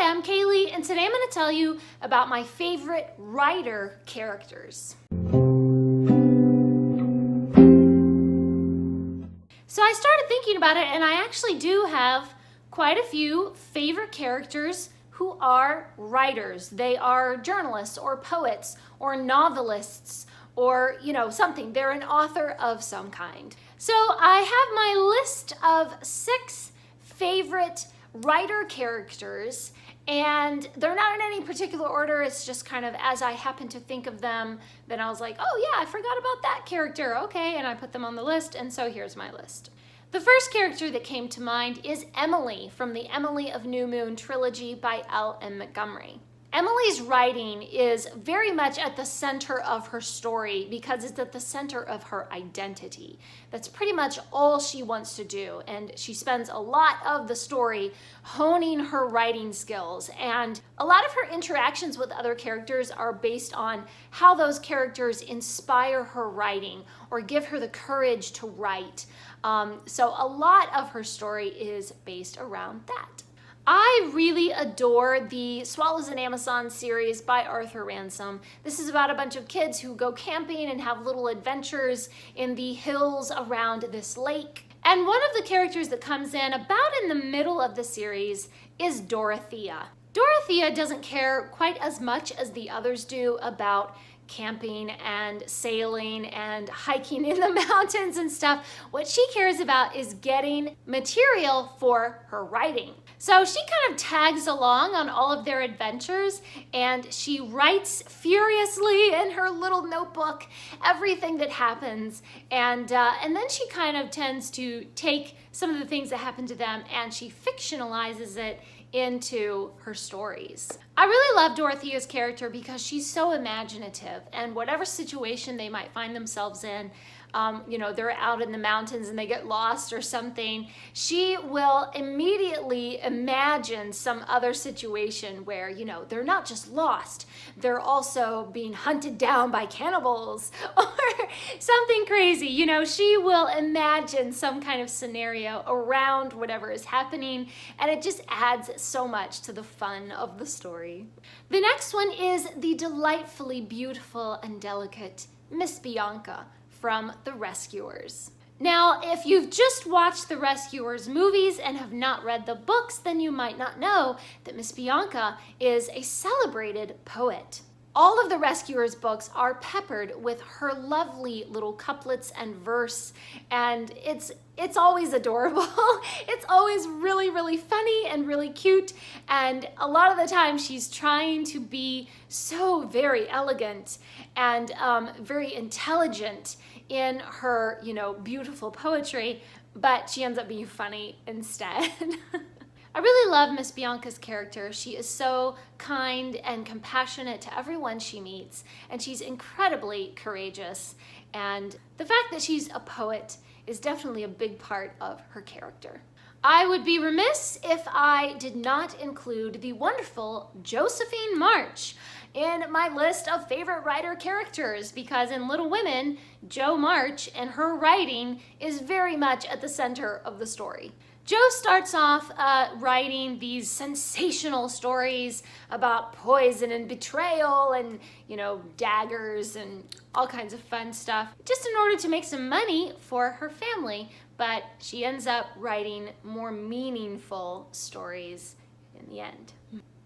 Hi, I'm Kaylee, and today I'm going to tell you about my favorite writer characters. So I started thinking about it, and I actually do have quite a few favorite characters who are writers. They are journalists or poets or novelists or, something. They're an author of some kind. So I have my list of 6 favorite writer characters, and they're not in any particular order. It's just kind of as I happen to think of them, then I was like, oh yeah, I forgot about that character. Okay, and I put them on the list, and so here's my list. The first character that came to mind is Emily from the Emily of New Moon trilogy by L.M. Montgomery. Emily's writing is very much at the center of her story because it's at the center of her identity. That's pretty much all she wants to do, and she spends a lot of the story honing her writing skills, and a lot of her interactions with other characters are based on how those characters inspire her writing or give her the courage to write. So a lot of her story is based around that. I really adore the Swallows and Amazons series by Arthur Ransom. This is about a bunch of kids who go camping and have little adventures in the hills around this lake. And one of the characters that comes in about in the middle of the series is Dorothea. Dorothea doesn't care quite as much as the others do about camping and sailing and hiking in the mountains and stuff. What she cares about is getting material for her writing. So she kind of tags along on all of their adventures, and she writes furiously in her little notebook everything that happens, and then she kind of tends to take some of the things that happen to them and she fictionalizes it into her stories. I really love Dorothea's character because she's so imaginative, and whatever situation they might find themselves in, they're out in the mountains and they get lost or something, she will immediately imagine some other situation where, they're not just lost, they're also being hunted down by cannibals or something crazy. She will imagine some kind of scenario around whatever is happening, and it just adds so much to the fun of the story. The next one is the delightfully beautiful and delicate Miss Bianca from The Rescuers. Now, if you've just watched The Rescuers movies and have not read the books, then you might not know that Miss Bianca is a celebrated poet. All of the Rescuers books are peppered with her lovely little couplets and verse, and it's always adorable. It's always really, really funny and really cute, and a lot of the time she's trying to be so very elegant and very intelligent in her, beautiful poetry, but she ends up being funny instead. I really love Miss Bianca's character. She is so kind and compassionate to everyone she meets, and she's incredibly courageous. And the fact that she's a poet is definitely a big part of her character. I would be remiss if I did not include the wonderful Josephine March in my list of favorite writer characters, because in Little Women, Jo March and her writing is very much at the center of the story. Jo starts off writing these sensational stories about poison and betrayal and, daggers and all kinds of fun stuff, just in order to make some money for her family, but she ends up writing more meaningful stories in the end.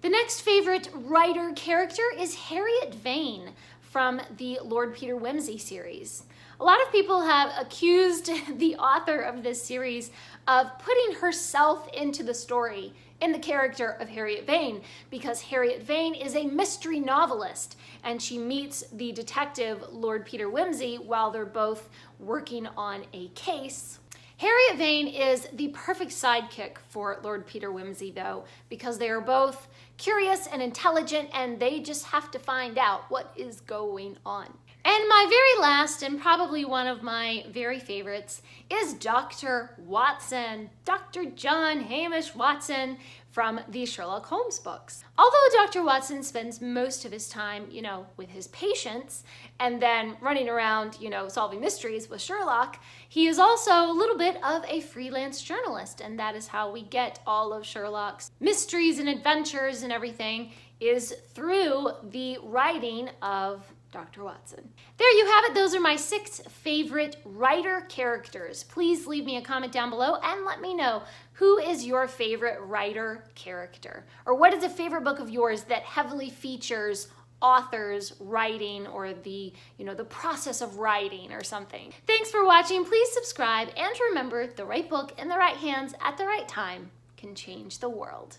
The next favorite writer character is Harriet Vane from the Lord Peter Wimsey series. A lot of people have accused the author of this series of putting herself into the story in the character of Harriet Vane, because Harriet Vane is a mystery novelist and she meets the detective Lord Peter Wimsey while they're both working on a case. Harriet Vane is the perfect sidekick for Lord Peter Wimsey, though, because they are both curious and intelligent, and they just have to find out what is going on. And my very last, and probably one of my very favorites, is Dr. Watson, Dr. John Hamish Watson from the Sherlock Holmes books. Although Dr. Watson spends most of his time, with his patients and then running around, solving mysteries with Sherlock, he is also a little bit of a freelance journalist, and that is how we get all of Sherlock's mysteries and adventures and everything, is through the writing of Dr. Watson. There you have it. Those are my 6 favorite writer characters. Please leave me a comment down below and let me know, who is your favorite writer character? Or what is a favorite book of yours that heavily features authors writing, or the process of writing or something? Thanks for watching. Please subscribe, and remember, the right book in the right hands at the right time can change the world.